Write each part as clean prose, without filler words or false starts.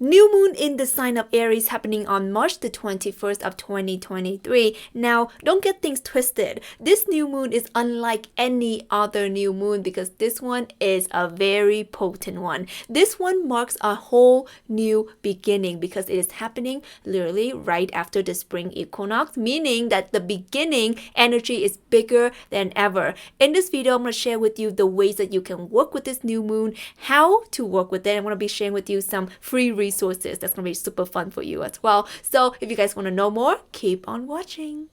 New moon in the sign of Aries happening on March the 21st of 2023. Now, don't get things twisted. This new moon is unlike any other new moon because this one is a very potent one. This one marks a whole new beginning because it is happening literally right after the spring equinox, meaning that the beginning energy is bigger than ever. In this video, I'm going to share with you the ways that you can work with this new moon, how to work with it. I'm going to be sharing with you some free resources that's going to be super fun for you as well. So if you guys want to know more, keep on watching.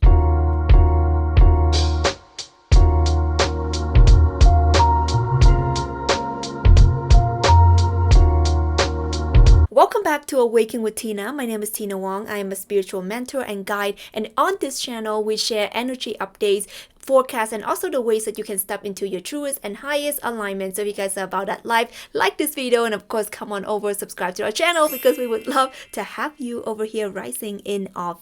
Welcome back to Awaken with Tina. My name is Tina Wong. I am a spiritual mentor and guide, and on this channel we share energy updates, forecasts, and also the ways that you can step into your truest and highest alignment. So if you guys are about that life, like this video, and of course come on over, subscribe to our channel because we would love to have you over here rising in our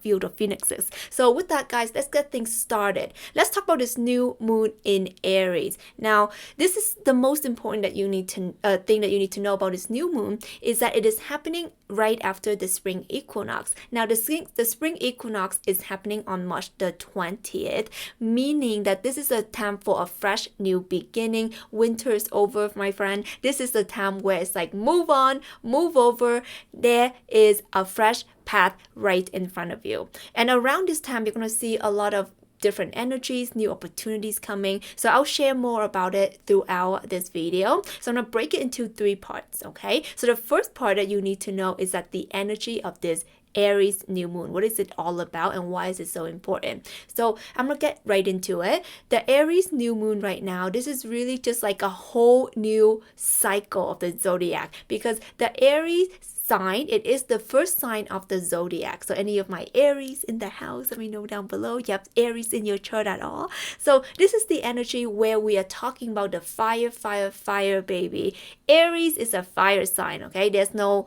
field of phoenixes. So with that, guys, let's get things started. Let's talk about this new moon in Aries. Now, this is the most important that you need to thing that you need to know about this new moon is that it is happening right after the spring equinox. Now, the spring equinox is happening on March the 20th, meaning that this is a time for a fresh new beginning. Winter is over, my friend. This is the time where it's like move on, move over. There is a fresh path right in front of you. And around this time, you're going to see a lot of different energies, new opportunities coming. So I'll share more about it throughout this video. So I'm going to break it into 3 parts, okay? So the first part that you need to know is that the energy of this Aries new moon. What is it all about and why is it so important? So I'm gonna get right into it. The Aries new moon right now, this is really just like a whole new cycle of the zodiac because the Aries sign, it is the first sign of the zodiac. So any of my Aries in the house, let me know down below. You have Aries in your chart at all? So this is the energy where we are talking about the fire, baby. Aries is a fire sign, okay? There's no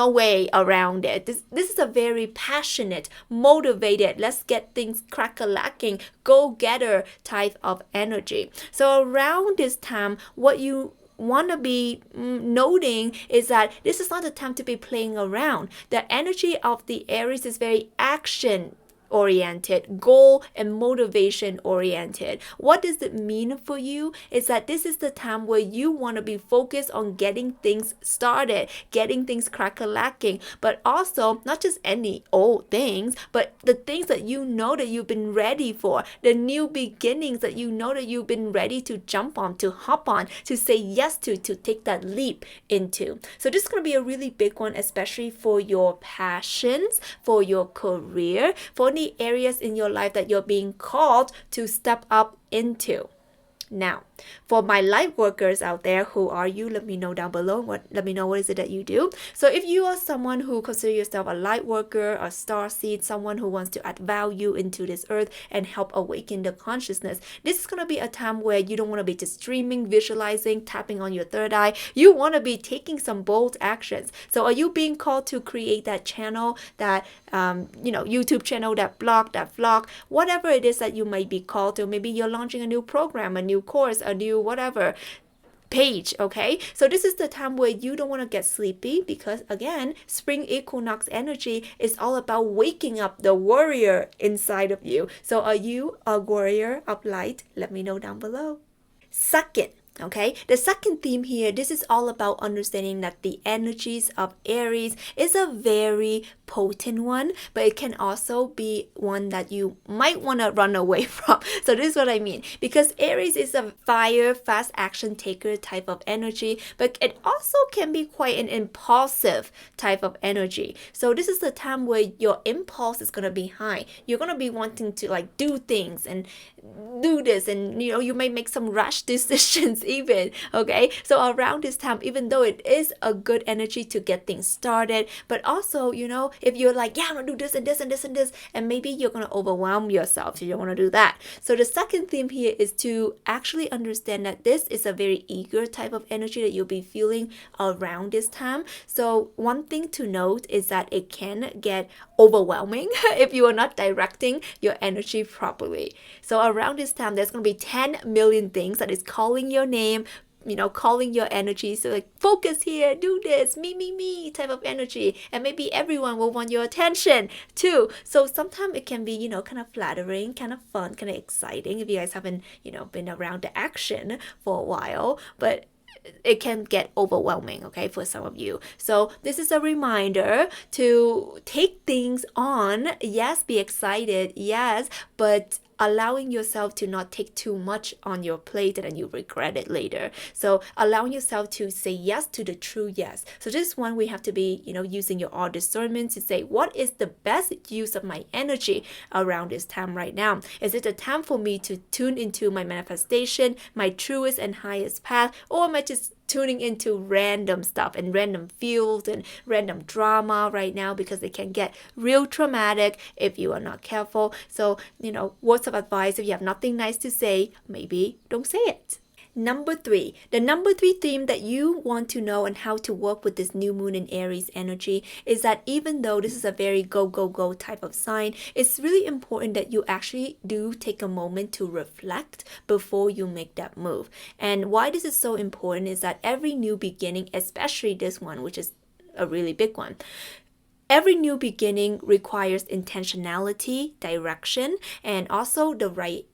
way around it. This is a very passionate, motivated, let's get things crack-a-lacking, go-getter type of energy. So around this time, what you want to be noting is that this is not the time to be playing around. The energy of the Aries is very action oriented, goal and motivation oriented. What does it mean for you? Is that this is the time where you want to be focused on getting things started, getting things crack-a-lacking, but also not just any old things, but the things that you know that you've been ready for, the new beginnings that you know that you've been ready to jump on, to hop on, to say yes to take that leap into. So this is going to be a really big one, especially for your passions, for your career, for any areas in your life that you're being called to step up into. Now, for my light workers out there, who are you? Let me know down below. Let me know what is it that you do. So if you are someone who consider yourself a light worker, a star seed, someone who wants to add value into this earth and help awaken the consciousness, this is going to be a time where you don't want to be just dreaming, visualizing, tapping on your third eye. You want to be taking some bold actions. So are you being called to create that channel, that YouTube channel, that blog, that vlog, whatever it is that you might be called to? Maybe you're launching a new program, a new course, a new whatever page, okay? So this is the time where you don't want to get sleepy because again, spring equinox energy is all about waking up the warrior inside of you. So are you a warrior of light? Let me know down below. Second, okay, the second theme here, this is all about understanding that the energies of Aries is a very potent one, but it can also be one that you might want to run away from. So this is what I mean, because Aries is a fire, fast action taker type of energy, but it also can be quite an impulsive type of energy. So this is the time where your impulse is going to be high. You're going to be wanting to like do things and do this, and you may make some rash decisions even, okay? So around this time, even though it is a good energy to get things started, but also, if you're like, yeah, I'm gonna do this and this and this and this, and maybe you're gonna overwhelm yourself, so you don't want to do that. So the second theme here is to actually understand that this is a very eager type of energy that you'll be feeling around this time. So one thing to note is that it can get overwhelming if you are not directing your energy properly. So around this time, there's going to be 10 million things that is calling your name, calling your energy. So like, focus here, do this, me type of energy. And maybe everyone will want your attention too. So sometimes it can be, kind of flattering, kind of fun, kind of exciting if you guys haven't, been around the action for a while. But it can get overwhelming, okay, for some of you. So this is a reminder to take things on. Yes, be excited, yes, but allowing yourself to not take too much on your plate and then you regret it later. So allowing yourself to say yes to the true yes. So this one, we have to be, using your all discernment to say, what is the best use of my energy around this time right now? Is it a time for me to tune into my manifestation, my truest and highest path, or am I just tuning into random stuff and random feels and random drama right now, because it can get real traumatic if you are not careful. So, words of advice, if you have nothing nice to say, maybe don't say it. Number 3, the number 3 theme that you want to know and how to work with this new moon in Aries energy is that even though this is a very go type of sign, it's really important that you actually do take a moment to reflect before you make that move. And why this is so important is that every new beginning, especially this one, which is a really big one, every new beginning requires intentionality, direction, and also the right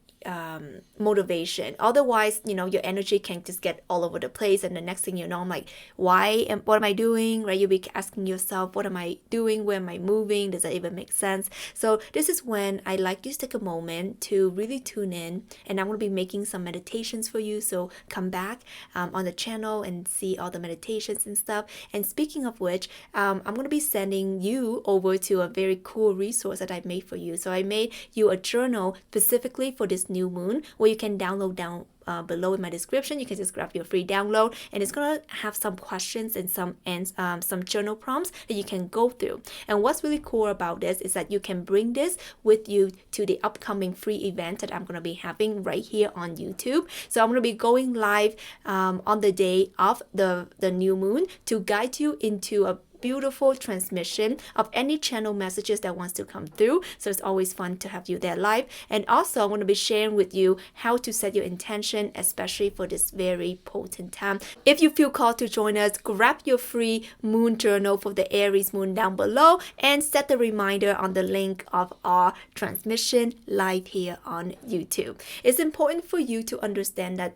motivation. Otherwise, your energy can just get all over the place, and the next thing you know, I'm like, what am I doing? Right? You'll be asking yourself, what am I doing? Where am I moving? Does that even make sense? So this is when I like you to take a moment to really tune in, and I'm going to be making some meditations for you. So come back on the channel and see all the meditations and stuff. And speaking of which, I'm going to be sending you over to a very cool resource that I made for you. So I made you a journal specifically for this new moon, where you can download down below in my description. You can just grab your free download, and it's gonna have some questions and some journal prompts that you can go through. And what's really cool about this is that you can bring this with you to the upcoming free event that I'm gonna be having right here on YouTube. So I'm gonna be going live on the day of the new moon to guide you into a beautiful transmission of any channel messages that wants to come through. So it's always fun to have you there live. And also I'm going to be sharing with you how to set your intention, especially for this very potent time. If you feel called to join us, grab your free moon journal for the Aries moon down below and set the reminder on the link of our transmission live here on YouTube. It's important for you to understand that,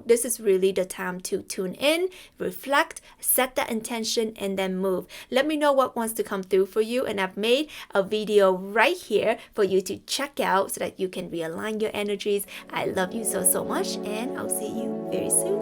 this is really the time to tune in, reflect, set that intention, and then move. Let me know what wants to come through for you, and I've made a video right here for you to check out so that you can realign your energies. I love you so much, and I'll see you very soon.